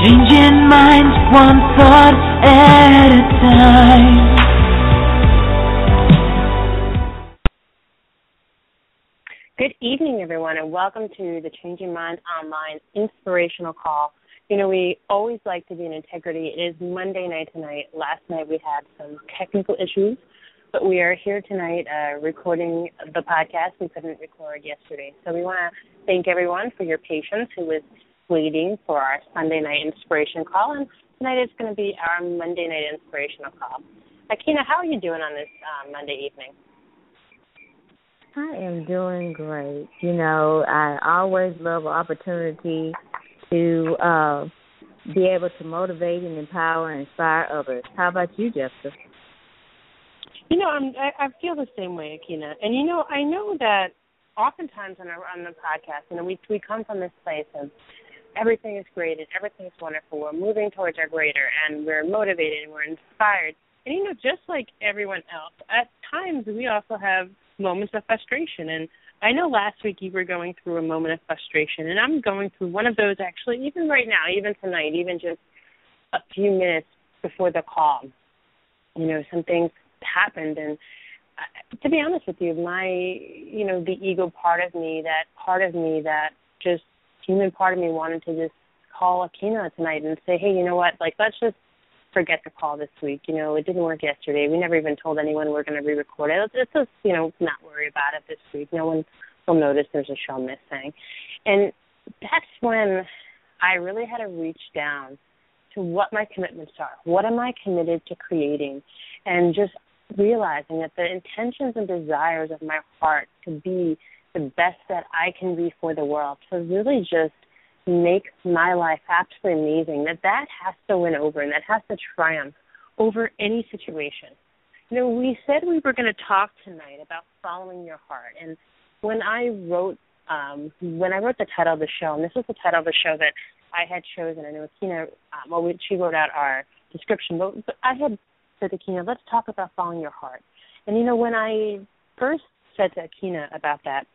Changing minds one thought at a time. Good evening, everyone, and welcome to the Changing Minds Online Inspirational Call. You know, we always like to be in integrity. It is Monday night tonight. Last night we had some technical issues, but we are here tonight recording the podcast. We couldn't record yesterday. So we want to thank everyone for your patience who was waiting for our Sunday night inspiration call. And tonight is going to be our Monday night inspirational call. Akina, how are you doing on this Monday evening? I am doing great. You know, I always love an opportunity to be able to motivate and empower and inspire others. How about you, Jessica? You know, I feel the same way, Akina. And, you know, I know that oftentimes on the podcast, you know, we come from this place of everything is great and everything is wonderful. We're moving towards our greater and we're motivated and we're inspired. And, you know, just like everyone else, at times we also have moments of frustration. And I know last week you were going through a moment of frustration, and I'm going through one of those actually even right now, even tonight, even just a few minutes before the call. You know, some things happened, and to be honest with you, the ego part of me, that just human part of me wanted to just call Akina tonight and say, hey, you know what, like, let's just forget the call this week. You know, it didn't work yesterday. We never even told anyone we're going to re-record it. Let's just, you know, not worry about it this week. No one will notice there's a show missing. And that's when I really had to reach down to what my commitments are. What am I committed to creating? And just realizing that the intentions and desires of my heart to be the best that I can be for the world, to really just make my life absolutely amazing, that has to win over and that has to triumph over any situation. You know, we said we were going to talk tonight about following your heart. And when I wrote the title of the show, and this was the title of the show that I had chosen, I know Akina, she wrote out our description, but I had said to Akina, let's talk about following your heart. And, you know, when I first said to Akina about that,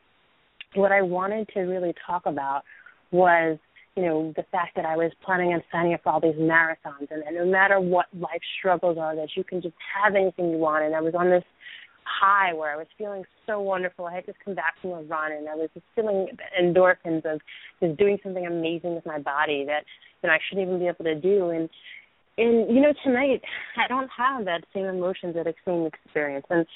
what I wanted to really talk about was, you know, the fact that I was planning on signing up for all these marathons, and no matter what life struggles are, that you can just have anything you want. And I was on this high where I was feeling so wonderful. I had just come back from a run, and I was just feeling endorphins of just doing something amazing with my body that, you know, I shouldn't even be able to do. And you know, tonight I don't have that same emotions, that same experience. And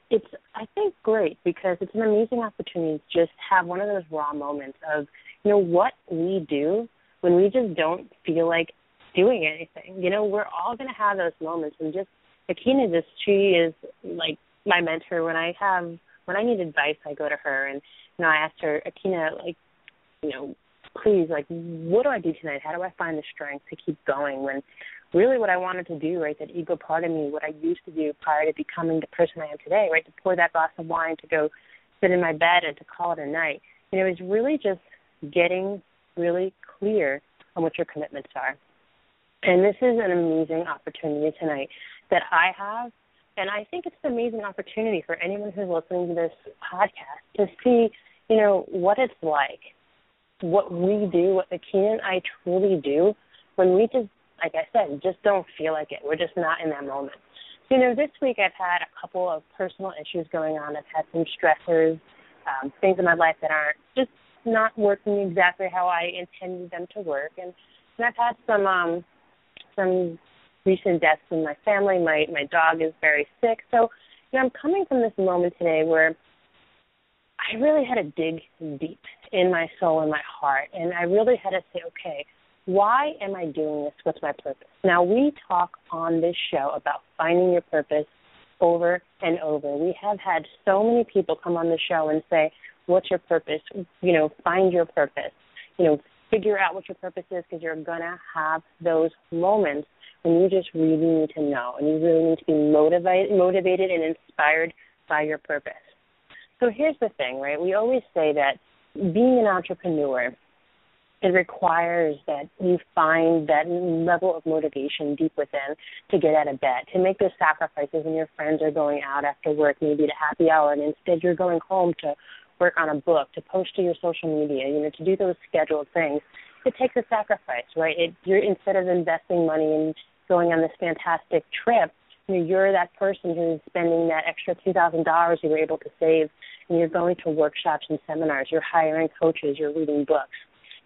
it's, I think, great because it's an amazing opportunity to just have one of those raw moments of, you know, what we do when we just don't feel like doing anything. You know, we're all going to have those moments. And just, Akina, she is like my mentor. When I need advice, I go to her. And, you know, I asked her, Akina, like, you know, please, like, what do I do tonight? How do I find the strength to keep going when really what I wanted to do, right, that ego part of me, what I used to do prior to becoming the person I am today, right, to pour that glass of wine, to go sit in my bed and to call it a night, you know, is really just getting really clear on what your commitments are. And this is an amazing opportunity tonight that I have, and I think it's an amazing opportunity for anyone who's listening to this podcast to see, you know, what it's like, what we do, what Akina and I truly do when we just, like I said, just don't feel like it. We're just not in that moment. You know, this week I've had a couple of personal issues going on. I've had some stressors, things in my life that aren't just not working exactly how I intended them to work. And I've had some recent deaths in my family. My dog is very sick. So, you know, I'm coming from this moment today where I really had to dig deep in my soul and my heart. And I really had to say, okay, why am I doing this? What's my purpose? Now, we talk on this show about finding your purpose over and over. We have had so many people come on the show and say, what's your purpose? You know, find your purpose. You know, figure out what your purpose is, because you're going to have those moments when you just really need to know and you really need to be motivated and inspired by your purpose. So here's the thing, right? We always say that being an entrepreneur, it requires that you find that level of motivation deep within to get out of bed, to make those sacrifices when your friends are going out after work, maybe to happy hour, and instead you're going home to work on a book, to post to your social media, you know, to do those scheduled things. it takes a sacrifice, right? You're instead of investing money and going on this fantastic trip, you're that person who's spending that extra $2,000 you were able to save, and you're going to workshops and seminars. You're hiring coaches. You're reading books.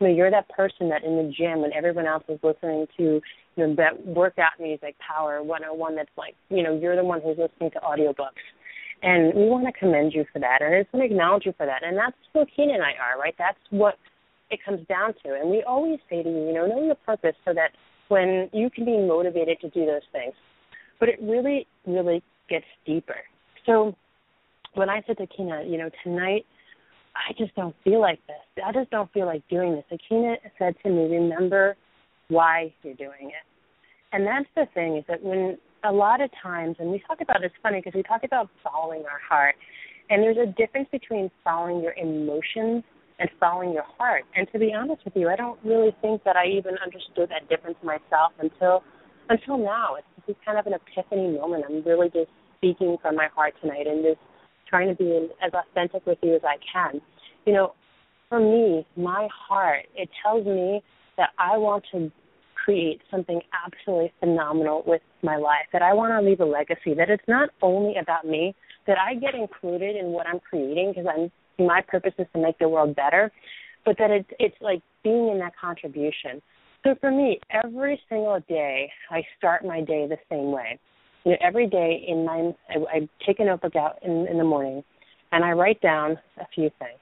You're that person that in the gym when everyone else is listening to that workout music, Power 101, that's like, you're the one who's listening to audiobooks. And we want to commend you for that, and I just want to acknowledge you for that. And that's what Kina and I are, right? That's what it comes down to. And we always say to you, know your purpose so that when you can be motivated to do those things. But it really, really gets deeper. So when I said to Kina, tonight, I just don't feel like this. I just don't feel like doing this. Akina said to me, remember why you're doing it. And that's the thing, is that when a lot of times, and we talk about, it's funny because we talk about following our heart, and there's a difference between following your emotions and following your heart. And to be honest with you, I don't really think that I even understood that difference myself until now. It's kind of an epiphany moment. I'm really just speaking from my heart tonight and just trying to be as authentic with you as I can. For me, my heart, it tells me that I want to create something absolutely phenomenal with my life, that I want to leave a legacy, that it's not only about me, that I get included in what I'm creating because my purpose is to make the world better, but that it's like being in that contribution. So for me, every single day, I start my day the same way. Every day I take a notebook out in the morning, and I write down a few things.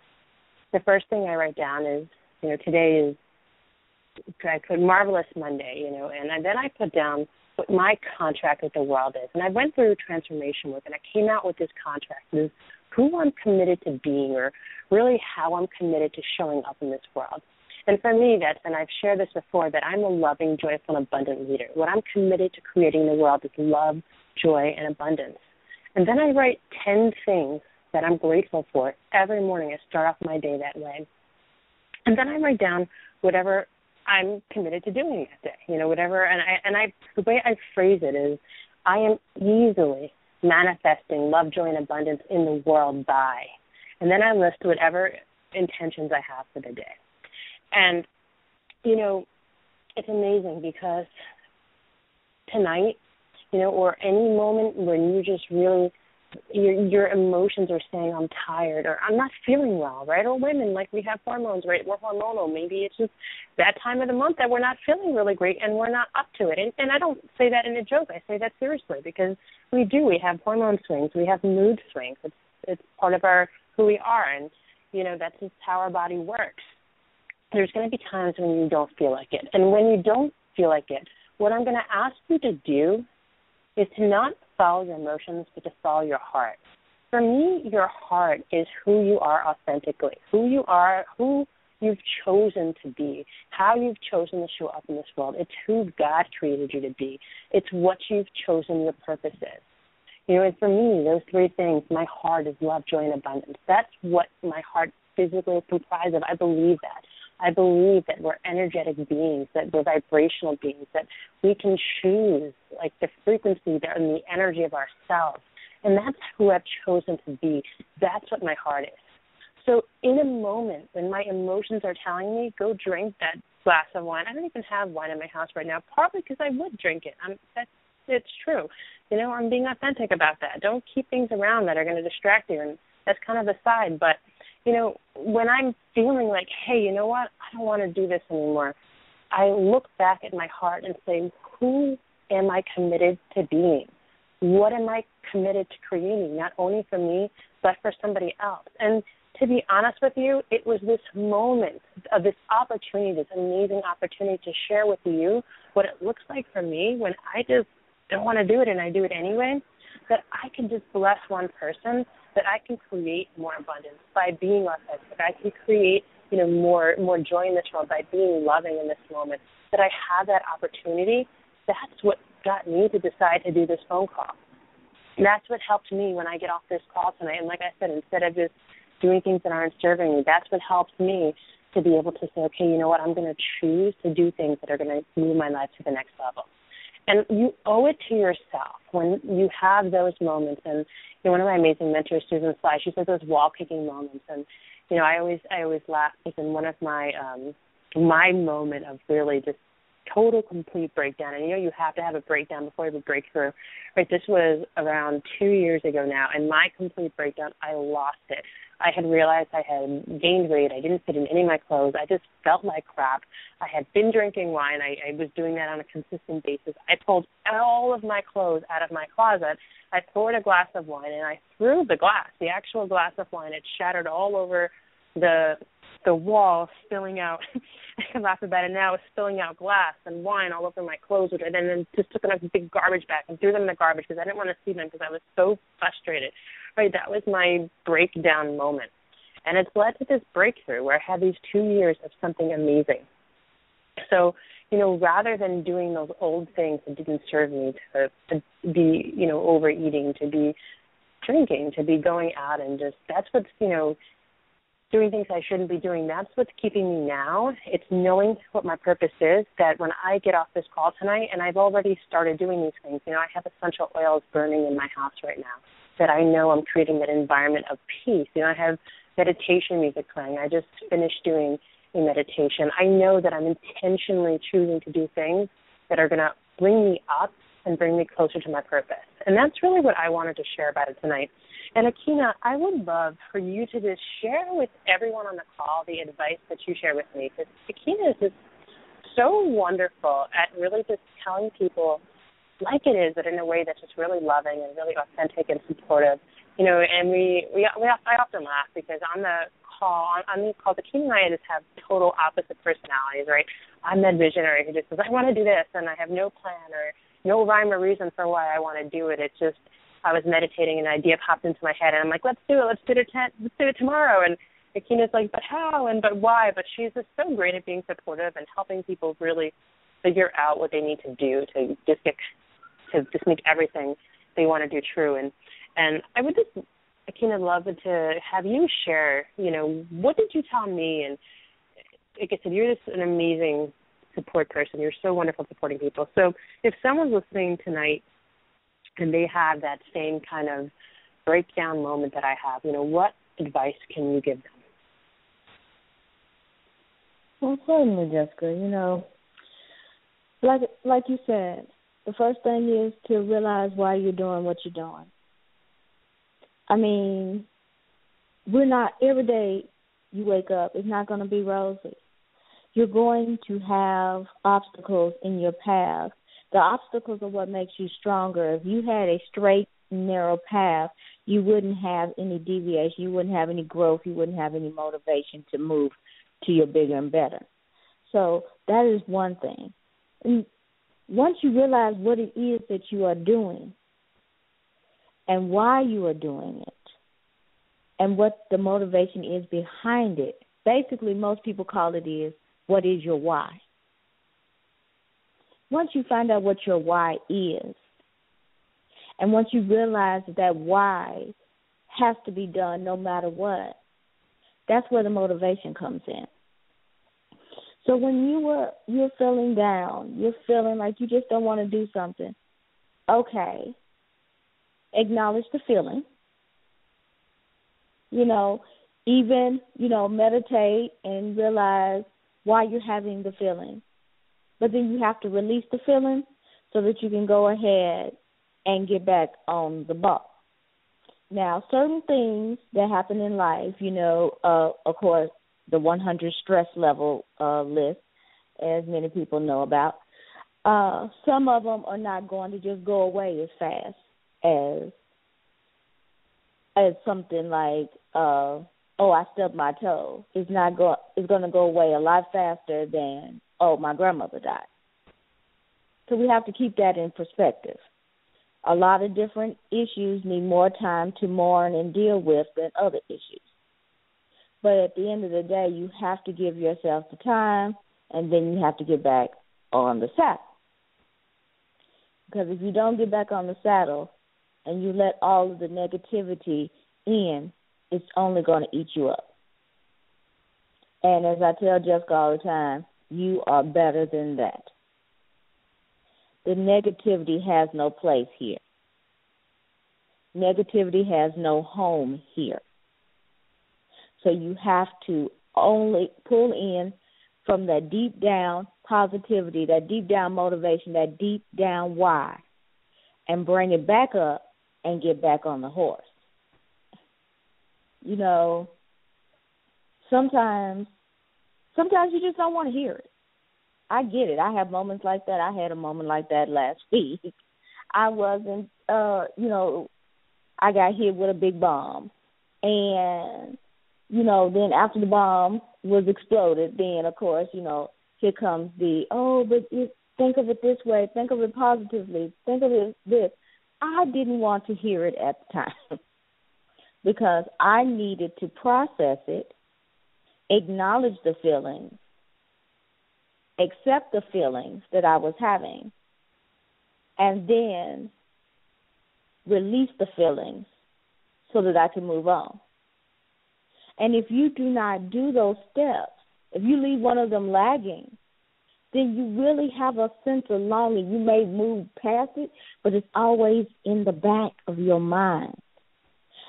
The first thing I write down is, today is, I put Marvelous Monday, and then I put down what my contract with the world is. And I went through transformation work, and I came out with this contract. It is who I'm committed to being, or really how I'm committed to showing up in this world. And for me, and I've shared this before, that I'm a loving, joyful, and abundant leader. What I'm committed to creating in the world is love, joy, and abundance. And then I write 10 things that I'm grateful for every morning. I start off my day that way. And then I write down whatever I'm committed to doing that day, whatever. And the way I phrase it is, I am easily manifesting love, joy, and abundance in the world by. And then I list whatever intentions I have for the day. And, it's amazing because tonight, or any moment when you just really, your emotions are saying, I'm tired, or I'm not feeling well, right? Or women, like we have hormones, right? We're hormonal. Maybe it's just that time of the month that we're not feeling really great and we're not up to it. And I don't say that in a joke. I say that seriously because we do. We have hormone swings. We have mood swings. It's part of who we are. And, that's just how our body works. There's going to be times when you don't feel like it. And when you don't feel like it, what I'm going to ask you to do is to not follow your emotions, but to follow your heart. For me, your heart is who you are authentically, who you are, who you've chosen to be, how you've chosen to show up in this world. It's who God created you to be. It's what you've chosen your purpose is. And for me, those three things, my heart is love, joy, and abundance. That's what my heart physically is comprised of. I believe that. I believe that we're energetic beings, that we're vibrational beings, that we can choose, like, the frequency and the energy of ourselves. And that's who I've chosen to be. That's what my heart is. So in a moment when my emotions are telling me, go drink that glass of wine. I don't even have wine in my house right now, partly because I would drink it. It's true. I'm being authentic about that. Don't keep things around that are going to distract you. And that's kind of the side. But when I'm feeling like, hey, you know what, I don't want to do this anymore, I look back at my heart and say, who am I committed to being? What am I committed to creating, not only for me, but for somebody else? And to be honest with you, it was this moment of this opportunity, this amazing opportunity to share with you what it looks like for me when I just don't want to do it and I do it anyway, that I can just bless one person, that I can create more abundance by being authentic. I can create, more joy in this world by being loving in this moment. That I have that opportunity. That's what got me to decide to do this phone call. And that's what helped me when I get off this call tonight. And like I said, instead of just doing things that aren't serving me, that's what helps me to be able to say, okay, you know what, I'm going to choose to do things that are going to move my life to the next level. And you owe it to yourself when you have those moments. And one of my amazing mentors, Susan Sly, she says those wall-kicking moments. And I always laugh because in one of my my moment of really just total complete breakdown. And you have to have a breakdown before you have a breakthrough. Right? This was around 2 years ago now, and my complete breakdown, I lost it. I had realized I had gained weight. I didn't fit in any of my clothes. I just felt like crap. I had been drinking wine. I was doing that on a consistent basis. I pulled all of my clothes out of my closet. I poured a glass of wine, and I threw the glass, the actual glass of wine. It shattered all over the wall, spilling out. I can laugh about it now. It was spilling out glass and wine all over my clothes, and then just took a big garbage bag and threw them in the garbage because I didn't want to see them because I was so frustrated. Right, that was my breakdown moment, and it's led to this breakthrough where I had these 2 years of something amazing. So, rather than doing those old things that didn't serve me, to be, overeating, to be drinking, to be going out and just, that's what's, doing things I shouldn't be doing, that's what's keeping me now. It's knowing what my purpose is, that when I get off this call tonight, and I've already started doing these things, I have essential oils burning in my house right now, that I know I'm creating that environment of peace. I have meditation music playing. I just finished doing a meditation. I know that I'm intentionally choosing to do things that are going to bring me up and bring me closer to my purpose. And that's really what I wanted to share about it tonight. And Akina, I would love for you to just share with everyone on the call the advice that you share with me, because Akina is just so wonderful at really just telling people like it is, but in a way that's just really loving and really authentic and supportive. And I often laugh because on the call, on these calls, Akina and I just have total opposite personalities, right? I'm that visionary who just says, I want to do this, and I have no plan or no rhyme or reason for why I want to do it. It's just I was meditating and an idea popped into my head, and I'm like, let's do it tomorrow. And Akina's like, but how and but why? But she's just so great at being supportive and helping people really figure out what they need to do to just make everything they want to do true. And I would just, Akina, love to have you share, what did you tell me? And like I said, you're just an amazing support person. You're so wonderful supporting people. So if someone's listening tonight and they have that same kind of breakdown moment that I have, what advice can you give them? Well, certainly, Jessica. Like you said, the first thing is to realize why you're doing what you're doing. I mean, we're not, every day you wake up, it's not going to be rosy. You're going to have obstacles in your path. The obstacles are what makes you stronger. If you had a straight, narrow path, you wouldn't have any deviation. You wouldn't have any growth. You wouldn't have any motivation to move to your bigger and better. So that is one thing. And once you realize what it is that you are doing and why you are doing it and what the motivation is behind it, basically most people call it is, what is your why? Once you find out what your why is, and once you realize that why has to be done no matter what, that's where the motivation comes in. So when you're feeling down, you're feeling like you just don't want to do something, okay, acknowledge the feeling. Meditate and realize why you're having the feeling. But then you have to release the feeling so that you can go ahead and get back on the ball. Now, certain things that happen in life, of course, the 100 stress level list, as many people know about, some of them are not going to just go away as fast as something like, I stubbed my toe. It's going to go away a lot faster than, my grandmother died. So we have to keep that in perspective. A lot of different issues need more time to mourn and deal with than other issues. But at the end of the day, you have to give yourself the time, and then you have to get back on the saddle. Because if you don't get back on the saddle and you let all of the negativity in, it's only going to eat you up. And as I tell Jessica all the time, you are better than that. The negativity has no place here. Negativity has no home here. So you have to only pull in from that deep down positivity, that deep down motivation, that deep down why, and bring it back up and get back on the horse. You know, sometimes you just don't want to hear it. I get it. I have moments like that. I had a moment like that last week. I wasn't, I got hit with a big bomb. And, then after the bomb was exploded, then, of course, here comes think of it this way, think of it positively, think of it this. I didn't want to hear it at the time because I needed to process it, acknowledge the feelings, accept the feelings that I was having, and then release the feelings so that I can move on. And if you do not do those steps, if you leave one of them lagging, then you really have a sense of longing. You may move past it, but it's always in the back of your mind.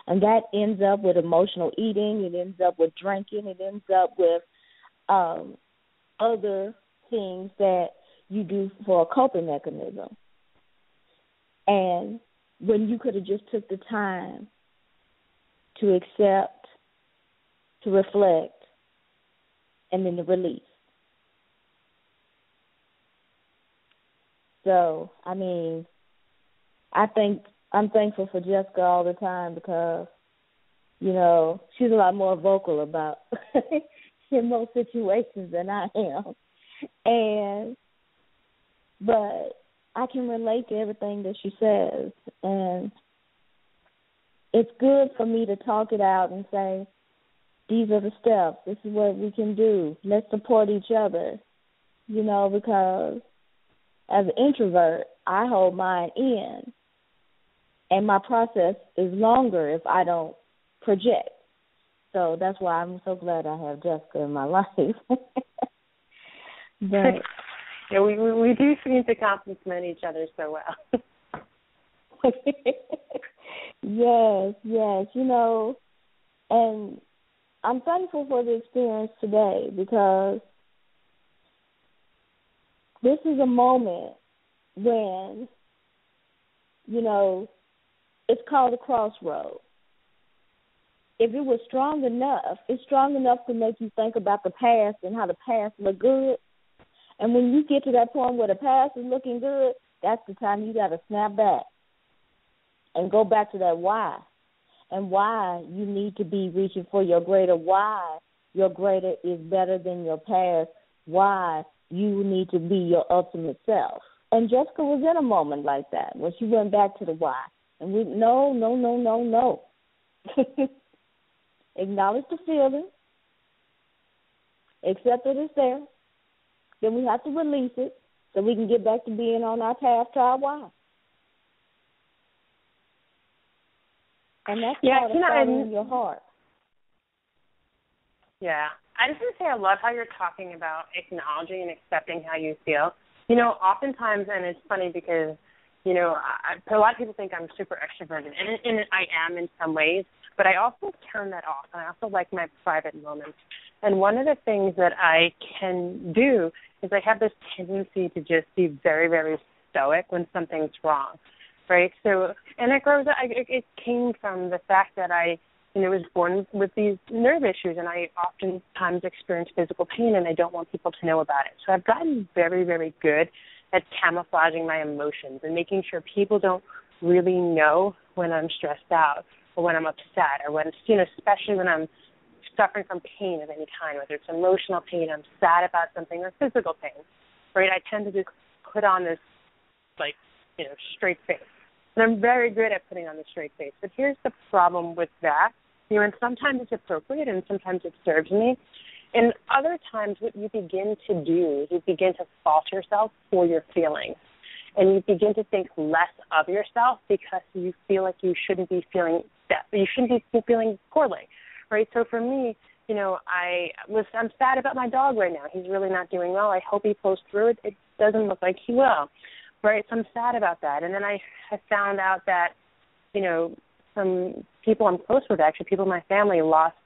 And that ends up with emotional eating. It ends up with drinking. It ends up with other things that you do for a coping mechanism. And when you could have just took the time to accept, to reflect, and then to release. So, I'm thankful for Jessica all the time because, she's a lot more vocal about in most situations than I am. But I can relate to everything that she says. And it's good for me to talk it out and say, these are the steps. This is what we can do. Let's support each other, because as an introvert, I hold mine in, and my process is longer if I don't project. So that's why I'm so glad I have Jessica in my life. But yeah, we do seem to complement each other so well. Yes, and I'm thankful for the experience today because this is a moment when, it's called a crossroad. If it was strong enough, it's strong enough to make you think about the past and how the past looked good. And when you get to that point where the past is looking good, that's the time you got to snap back and go back to that why. And why you need to be reaching for your greater, why your greater is better than your past, why you need to be your ultimate self. And Jessica was in a moment like that when she went back to the why. And we, no. Acknowledge the feeling, accept that it's there, then we have to release it so we can get back to being on our path to our why. And that's part of following your heart. Yeah. I just want to say I love how you're talking about acknowledging and accepting how you feel. Oftentimes, and it's funny because, a lot of people think I'm super extroverted, and I am in some ways, but I also turn that off, and I also like my private moments. And one of the things that I can do is I have this tendency to just be very, very stoic when something's wrong. Right, so, and it came from the fact that I, was born with these nerve issues, and I oftentimes experience physical pain, and I don't want people to know about it. So I've gotten very, very good at camouflaging my emotions and making sure people don't really know when I'm stressed out or when I'm upset or when, especially when I'm suffering from pain of any kind, whether it's emotional pain, I'm sad about something, or physical pain. Right, I tend to just put on this, straight face. And I'm very good at putting on the straight face. But here's the problem with that. And sometimes it's appropriate and sometimes it serves me. And other times what you begin to do is you begin to fault yourself for your feelings. And you begin to think less of yourself because you feel like you shouldn't be feeling that. You shouldn't be feeling poorly. Right? So for me, I'm sad about my dog right now. He's really not doing well. I hope he pulls through it. It doesn't look like he will. Right, so I'm sad about that. And then I found out that, some people I'm close with, actually, people in my family lost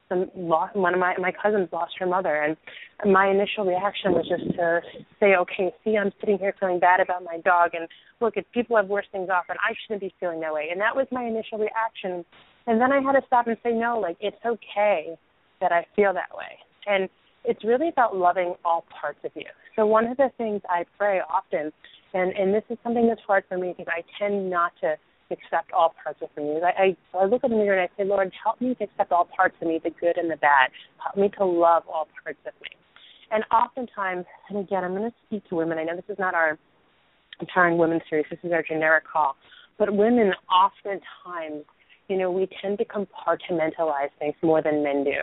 one of my cousins lost her mother, and my initial reaction was just to say, okay, see, I'm sitting here feeling bad about my dog, and look, if people have worse things off, and I shouldn't be feeling that way. And that was my initial reaction. And then I had to stop and say, no, like, it's okay that I feel that way. And it's really about loving all parts of you. So one of the things I pray often, and this is something that's hard for me because I tend not to accept all parts of me. So I look in the mirror and I say, Lord, help me to accept all parts of me, the good and the bad. Help me to love all parts of me. And oftentimes, and again, I'm going to speak to women. I know this is not our Empowering Women series. This is our generic call. But women oftentimes, we tend to compartmentalize things more than men do.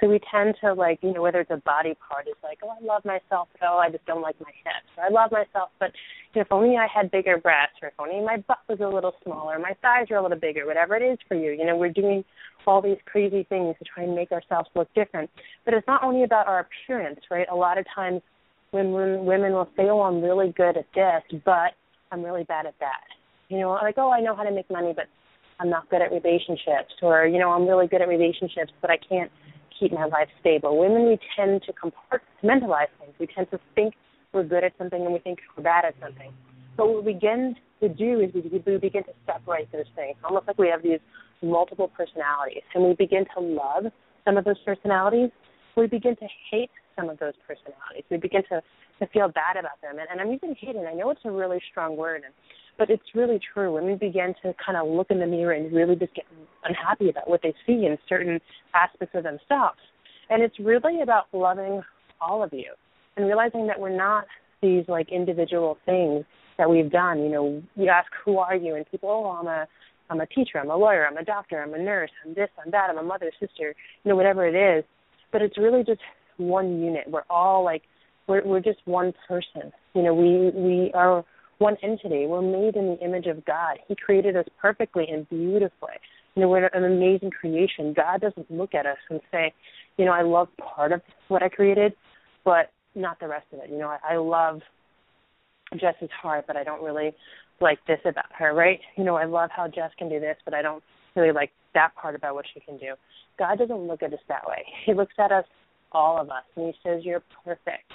So we tend to, whether it's a body part, it's like, oh, I love myself, but oh, I just don't like my hips. Or I love myself, but if only I had bigger breasts, or if only my butt was a little smaller, my thighs are a little bigger, whatever it is for you. We're doing all these crazy things to try and make ourselves look different. But it's not only about our appearance, right? A lot of times when women will say, oh, I'm really good at this, but I'm really bad at that. Like, oh, I know how to make money, but I'm not good at relationships. Or, I'm really good at relationships, but I can't keep my life stable. Women, we tend to compartmentalize things. We tend to think we're good at something and we think we're bad at something. But what we begin to do is we begin to separate those things, almost like we have these multiple personalities. And we begin to love some of those personalities. We begin to hate some of those personalities. We begin to feel bad about them. And I'm using hate, and I know it's a really strong word, but it's really true. When we begin to kind of look in the mirror and really just get unhappy about what they see in certain aspects of themselves. And it's really about loving all of you and realizing that we're not these individual things that we've done. You ask, who are you? And people, oh, I'm a teacher, I'm a lawyer, I'm a doctor, I'm a nurse, I'm this, I'm that, I'm a mother, sister, whatever it is. But it's really just one unit. We're all we're just one person. We are one entity. We're made in the image of God. He created us perfectly and beautifully. We're an amazing creation. God doesn't look at us and say, I love part of what I created, but not the rest of it. I love Jess's heart, but I don't really like this about her, right? I love how Jess can do this, but I don't really like that part about what she can do. God doesn't look at us that way. He looks at us, all of us, and he says, you're perfect,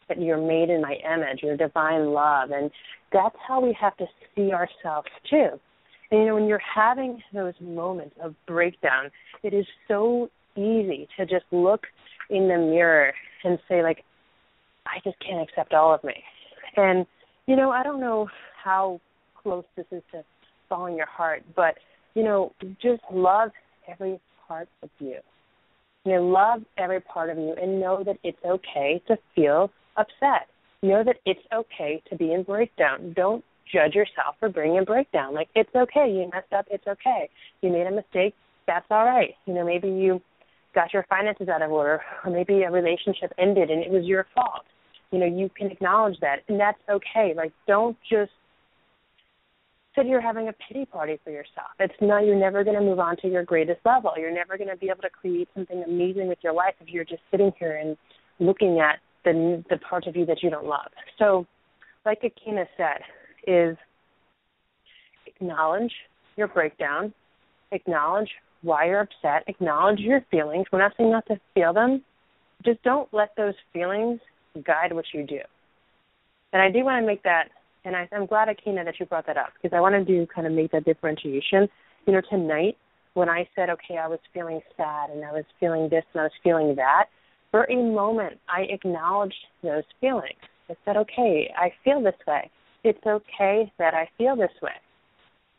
that you're made in my image, you're divine love. And that's how we have to see ourselves too. And, when you're having those moments of breakdown, it is so easy to just look in the mirror and say, I just can't accept all of me. And, I don't know how close this is to following your heart, but, just love every part of you. Love every part of you and know that it's okay to feel upset. Know that it's okay to be in breakdown. Don't judge yourself for being in breakdown. It's okay. You messed up. It's okay. You made a mistake. That's all right. Maybe you got your finances out of order, or maybe a relationship ended and it was your fault. You can acknowledge that, and that's okay. Don't just sit here having a pity party for yourself. You're never going to move on to your greatest level. You're never going to be able to create something amazing with your life if you're just sitting here and looking at the parts of you that you don't love. So, like Akina said, is acknowledge your breakdown, acknowledge why you're upset, acknowledge your feelings. We're not saying not to feel them. Just don't let those feelings guide what you do. And I do want to make that, and I'm glad, Akina, that you brought that up, because I wanted to kind of make that differentiation. Tonight, when I said, okay, I was feeling sad, and I was feeling this, and I was feeling that, for a moment, I acknowledged those feelings. I said, okay, I feel this way. It's okay that I feel this way.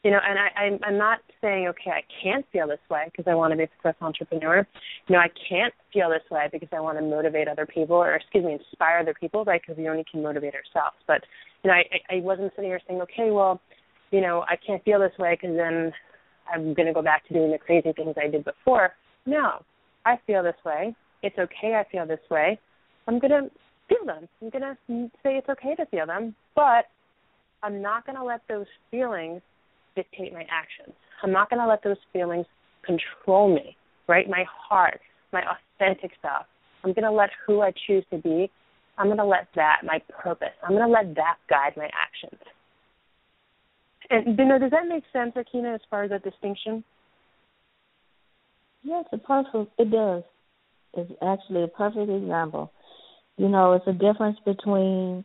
And I'm not saying, okay, I can't feel this way because I want to be a successful entrepreneur. I can't feel this way because I want to motivate other people, or, inspire other people, right, because we only can motivate ourselves. But, I wasn't sitting here saying, okay, well, I can't feel this way because then I'm going to go back to doing the crazy things I did before. No, I feel this way. It's okay I feel this way. I'm going to feel them. I'm going to say it's okay to feel them, but I'm not going to let those feelings dictate my actions. I'm not going to let those feelings control me, right? My heart, my authentic self. I'm going to let who I choose to be, I'm going to let that, my purpose, I'm going to let that guide my actions. And, does that make sense, Akina, as far as that distinction? Yes, it does. is actually a perfect example. You know, it's a difference between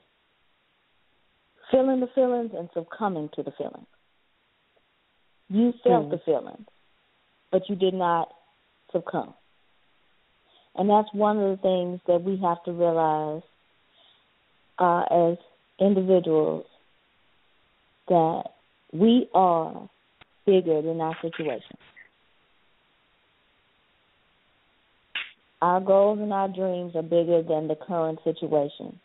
feeling the feelings and succumbing to the feelings. You felt the feelings, but you did not succumb. And that's one of the things that we have to realize as individuals, that we are bigger than our situation. Our goals and our dreams are bigger than the current situation.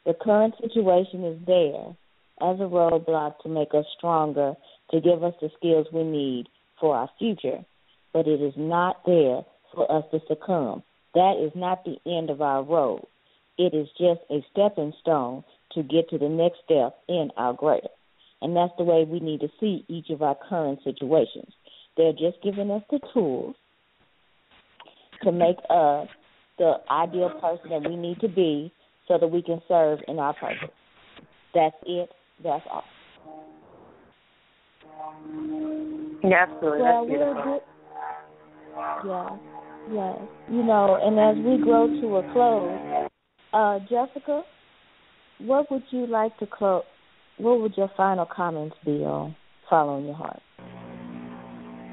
The current situation is there as a roadblock to make us stronger, to give us the skills we need for our future, but it is not there for us to succumb. That is not the end of our road. It is just a stepping stone to get to the next step in our greater. And that's the way we need to see each of our current situations. They're just giving us the tools to make us the ideal person that we need to be so that we can serve in our purpose. That's it. That's all. Yeah, absolutely. Well, that's beautiful. Yeah. You know, and as we grow to a close, Jessica, what would you like to close? What would your final comments be on following your heart?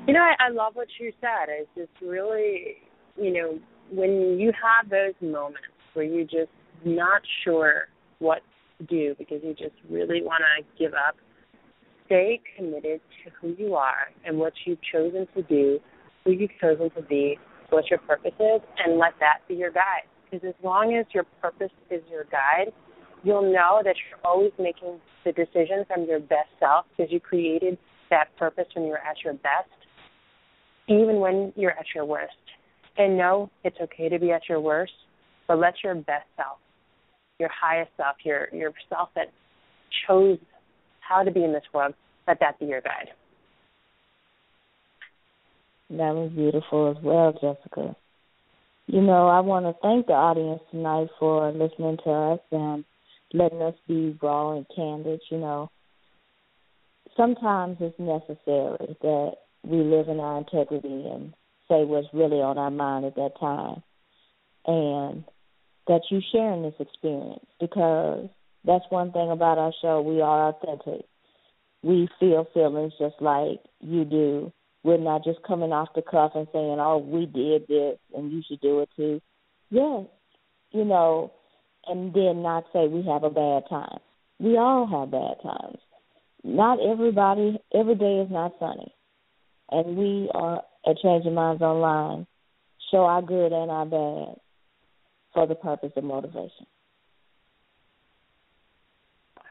You know, I love what you said. It's just really, you know, when you have those moments where you're just not sure what to do because you just really want to give up, stay committed to who you are and what you've chosen to do, who you've chosen to be, what your purpose is, and let that be your guide. Because as long as your purpose is your guide, you'll know that you're always making the decision from your best self because you created that purpose when you're at your best, even when you're at your worst. And know it's okay to be at your worst, but let your best self, your highest self, your self that chose how to be in this world, let that be your guide. That was beautiful as well, Jessica. You know, I want to thank the audience tonight for listening to us and letting us be raw and candid. You know, sometimes it's necessary that we live in our integrity and say what's really on our mind at that time, and that you sharing this experience, because that's one thing about our show. We are authentic. We feel feelings just like you do. We're not just coming off the cuff and saying, oh, we did this and you should do it too. Yes, you know, and then not say we have a bad time. We all have bad times. Not everybody, every day is not sunny. And we are at Changing Minds Online, show our good and our bad for the purpose of motivation.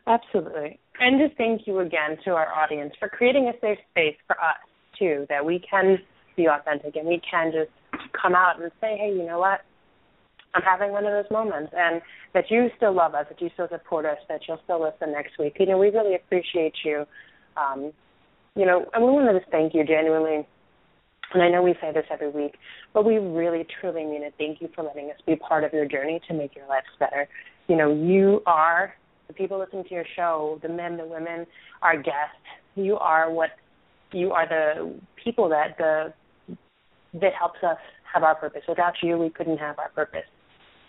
Absolutely. And just thank you again to our audience for creating a safe space for us, too, that we can be authentic and we can just come out and say, hey, you know what? I'm having one of those moments, and that you still love us, that you still support us, that you'll still listen next week. You know, we really appreciate you. You know, and we want to just thank you genuinely. And I know we say this every week, but we really, truly mean it. Thank you for letting us be part of your journey to make your lives better. You know, you are the people listening to your show, the men, the women, our guests. You are the people that helps us have our purpose. Without you, we couldn't have our purpose.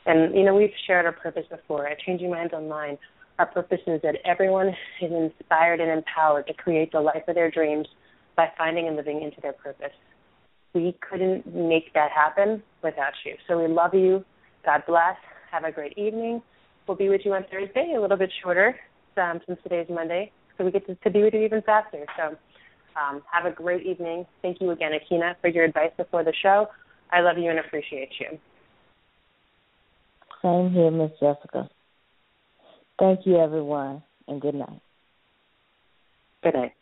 And, you know, we've shared our purpose before at Changing Minds Online. Our purpose is that everyone is inspired and empowered to create the life of their dreams by finding and living into their purpose. We couldn't make that happen without you. So we love you. God bless. Have a great evening. We'll be with you on Thursday, a little bit shorter since today's Monday, so we get to be with you even faster. So have a great evening. Thank you again, Akina, for your advice before the show. I love you and appreciate you. Same here, Miss Jessica. Thank you, everyone, and good night. Good night.